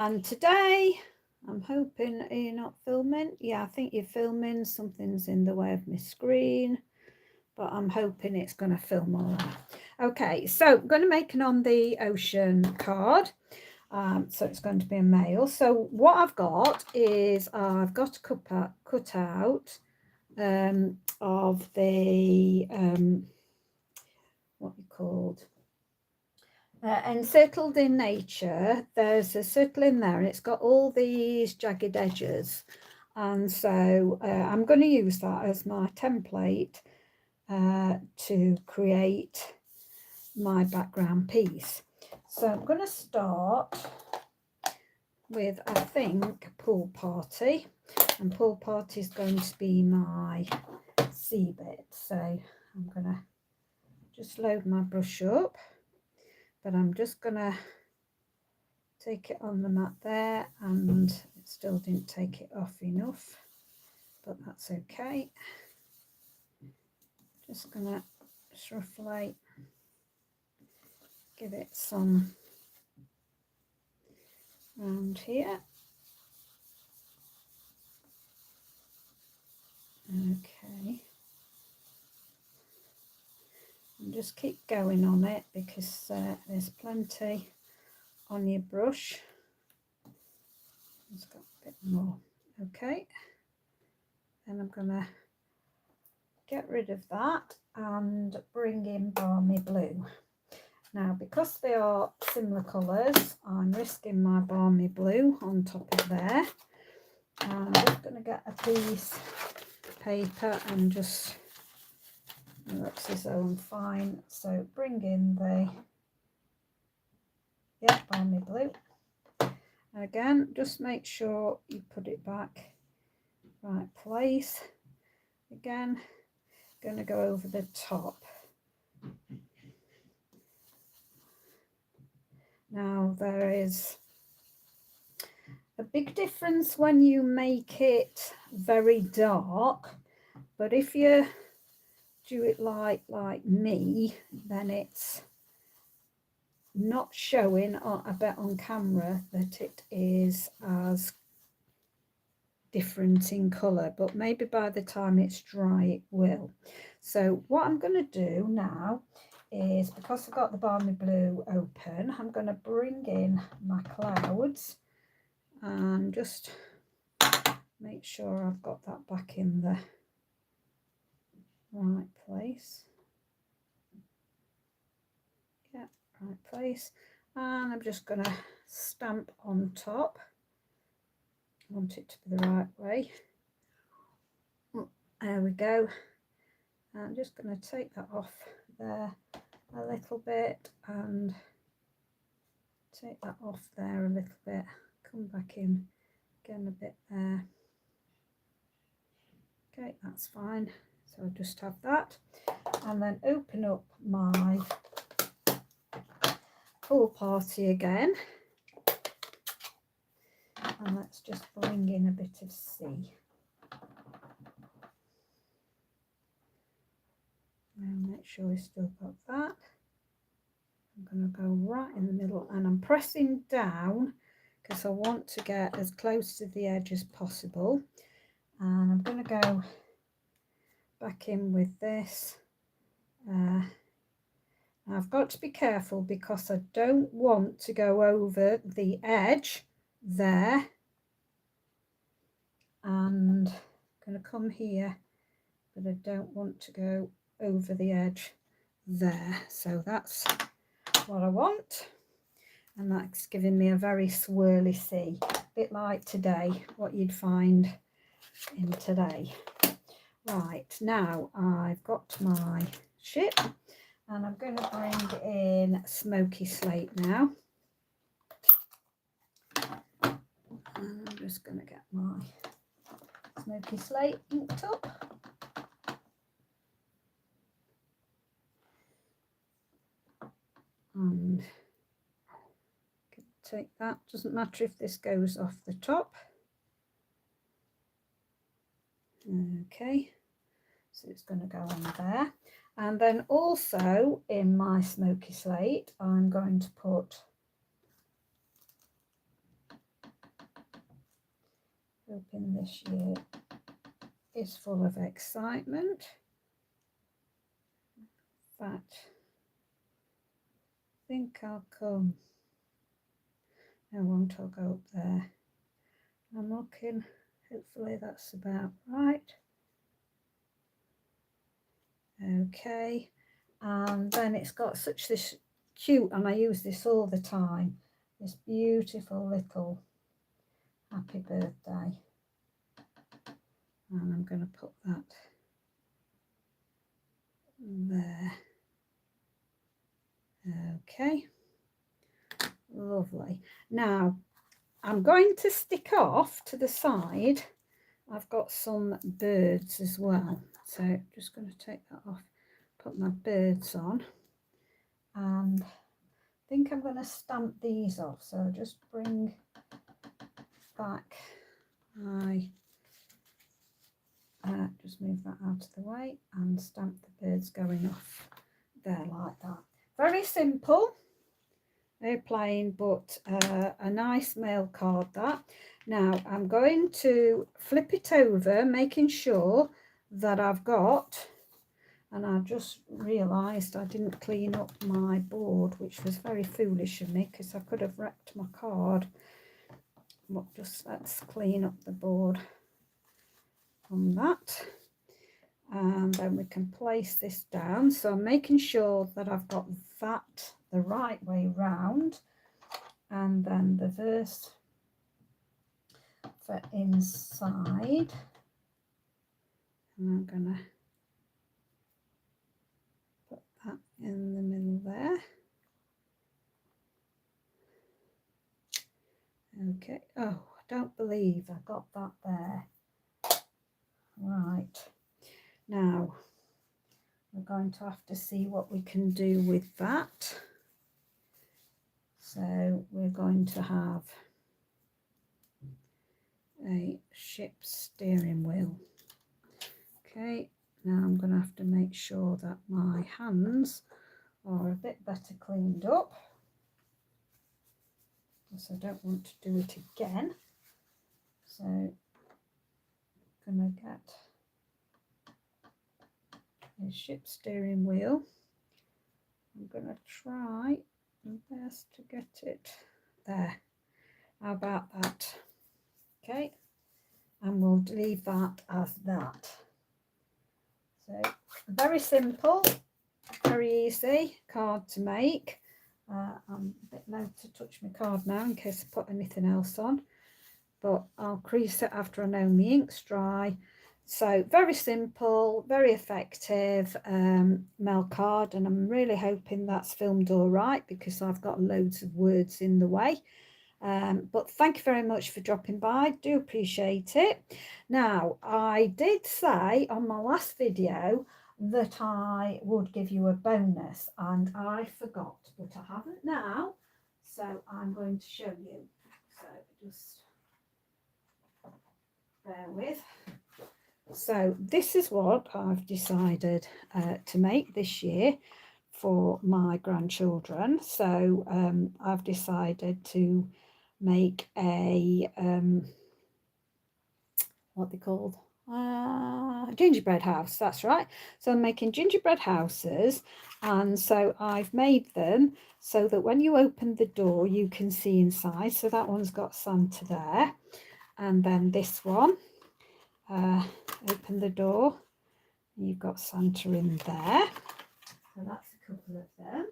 And today, I'm hoping, are you not filming? Yeah, I think you're filming. Something's in the way of my screen, but I'm hoping it's going to film all right. Okay, so I'm going to make an On the Ocean card. So it's going to be a male. So what I've got is I've got a cut out of the, what we called, Encircled in Nature. There's a circle in there and it's got all these jagged edges, and so I'm going to use that as my template to create my background piece. So I'm going to start with, I think, Pool Party, and Pool Party is going to be my C bit. So I'm going to just load my brush up, but I'm just going to take it on the mat there, and it still didn't take it off enough, but that's okay. Just gonna roughly give it some round here. Okay, and just keep going on it because there's plenty on your brush. It's got a bit more. Okay, then I'm gonna get rid of that and bring in Balmy Blue. Now, because they are similar colours, I'm risking my Balmy Blue on top of there. I'm just going to get a piece of paper and just, it looks as though I'm fine. So bring in the, Balmy Blue. And again, just make sure you put it back right place. Again, going to go over the top. Now, there is a big difference when you make it very dark, but if you do it like me, then it's not showing a bit on camera that it is as different in colour, but maybe by the time it's dry it will. So what I'm going to do now is, because I've got the Balmy Blue open, I'm going to bring in my clouds and just make sure I've got that back in the right place. Yeah, right place. And I'm just going to stamp on top. I want it to be the right way. There we go. I'm just going to take that off there a little bit and take that off there a little bit. Come back in again a bit there. Okay, that's fine. So I'll just have that, and then open up my Pool Party again, and let's just bring in a bit of sea. And make sure we still got that. I'm going to go right in the middle, and I'm pressing down because I want to get as close to the edge as possible. And I'm going to go back in with this. I've got to be careful because I don't want to go over the edge there, and I'm going to come here, but I don't want to go over the edge there. So that's what I want, and that's giving me a very swirly sea, a bit like today, what you'd find in today. Right, now I've got my ship, and I'm going to bring in Smoky Slate now. And I'm just going to get my Smoky Slate inked up. And take that, doesn't matter if this goes off the top. Okay, so it's going to go on there. And then also in my Smoky Slate, I'm going to put hoping this year is full of excitement. But I think I'll come. I won't go up there. I'm looking, hopefully that's about right. Okay, and then it's got such this cute, and I use this all the time, this beautiful little happy birthday. And I'm going to put that there. Okay, lovely. Now I'm going to stick off to the side. I've got some birds as well, so just going to take that off, put my birds on, and I think I'm going to stamp these off. So just bring back my just move that out of the way and stamp the birds going off there like that. Very simple, very plain, but a nice mail card that. Now I'm going to flip it over, making sure that I've got, and I just realised I didn't clean up my board, which was very foolish of me because I could have wrecked my card. But just let's clean up the board on that, and then we can place this down. So I'm making sure that I've got that the right way round, and then the verse for inside, and I'm gonna put that in the middle there. Okay, oh, I don't believe I got that there. Right, now we're going to have to see what we can do with that. So we're going to have a ship's steering wheel. Okay, now I'm going to have to make sure that my hands are a bit better cleaned up, because I don't want to do it again. So I'm going to get a ship steering wheel. I'm going to try my best to get it there. How about that? Okay, and we'll leave that as that. So very simple, very easy card to make. I'm a bit loath to touch my card now in case I put anything else on, but I'll crease it after I know my ink's dry. So very simple, very effective mail card, and I'm really hoping that's filmed all right because I've got loads of words in the way. But thank you very much for dropping by, do appreciate it. Now, I did say on my last video that I would give you a bonus, and I forgot, but I haven't now, so I'm going to show you. So just bear with. So this is what I've decided to make this year for my grandchildren. So I've decided to make a what they called gingerbread house. That's right. So I'm making gingerbread houses, and so I've made them so that when you open the door you can see inside. So that one's got Santa there, and then this one, open the door, you've got Santa in there. So that's a couple of them.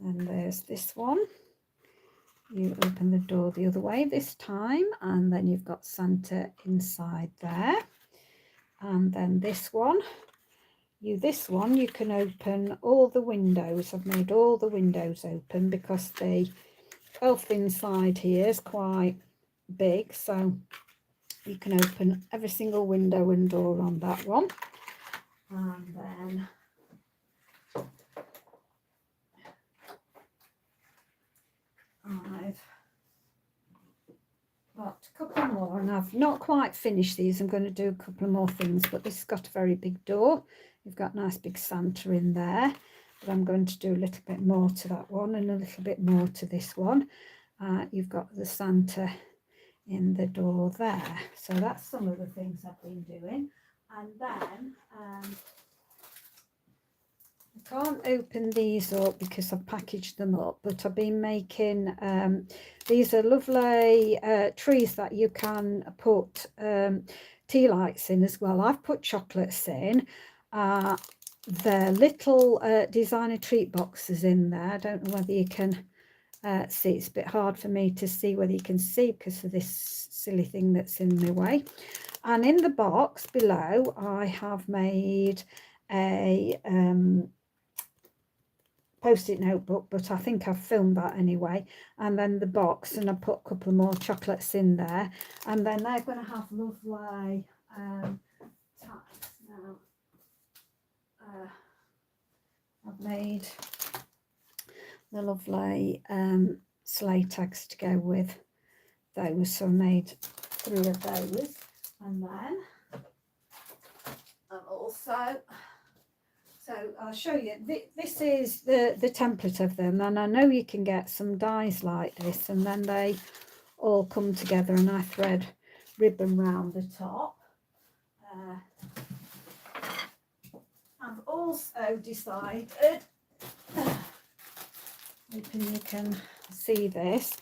And there's this one. You open the door the other way this time, and then you've got Santa inside there. And then this one, you can open all the windows. I've made all the windows open because the elf inside here is quite big, so you can open every single window and door on that one. And then I've got a couple more, and I've not quite finished these. I'm going to do a couple more things, but this has got a very big door. You've got a nice big Santa in there, but I'm going to do a little bit more to that one and a little bit more to this one. You've got the Santa in the door there. So that's some of the things I've been doing. And then I can't open these up because I've packaged them up, but I've been making these are lovely trees that you can put tea lights in as well. I've put chocolates in. They're little designer treat boxes in there. I don't know whether you can see. It's a bit hard for me to see whether you can see because of this silly thing that's in my way. And in the box below I have made a post-it notebook, but I think I've filmed that anyway, and then the box, and I put a couple more chocolates in there, and then they're going to have lovely tags now. I've made the lovely sleigh tags to go with those, so I made 3 of those, and then I've also, so I'll show you, this is the template of them, and I know you can get some dies like this, and then they all come together, and I thread ribbon round the top. I've also decided, hoping you can see this,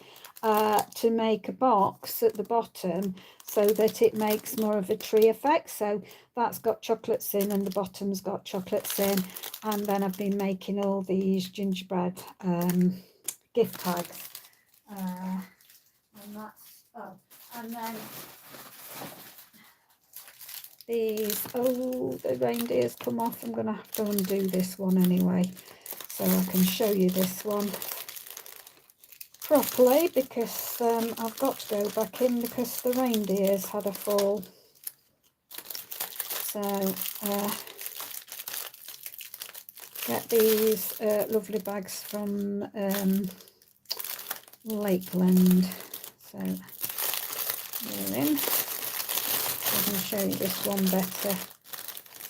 to make a box at the bottom so that it makes more of a tree effect. So that's got chocolates in and the bottom's got chocolates in, and then I've been making all these gingerbread gift tags, and that's, oh, and then these, oh, the reindeers come off. I'm going to have to undo this one anyway so I can show you this one properly, because I've got to go back in because the reindeers had a fall. So get these lovely bags from Lakeland. So they're in. I can show you this one better.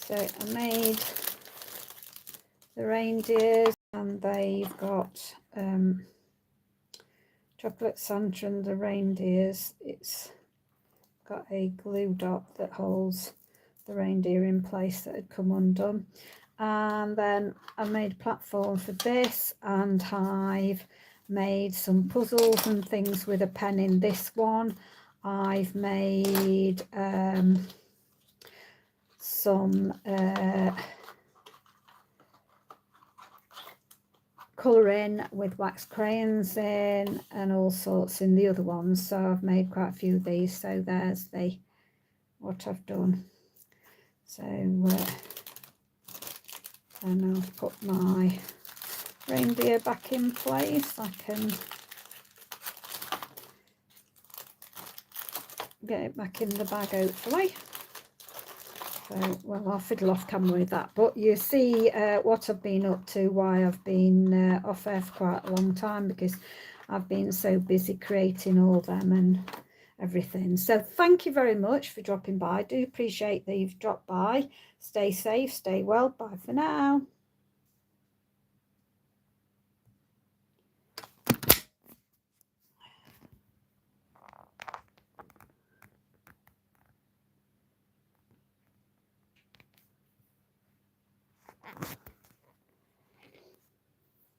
So I made the reindeers, and they've got chocolate Santa and the reindeers. It's got a glue dot that holds the reindeer in place that had come undone. And then I made a platform for this, and I've made some puzzles and things with a pen in this one. I've made some colouring with wax crayons in and all sorts in the other ones. So I've made quite a few of these. So there's what I've done. So and I'll put my reindeer back in place. I can get it back in the bag hopefully. So, well, I'll fiddle off camera with that, but you see what I've been up to, why I've been off air for quite a long time, because I've been so busy creating all them and everything. So thank you very much for dropping by. I do appreciate that you've dropped by. Stay safe, stay well. Bye for now.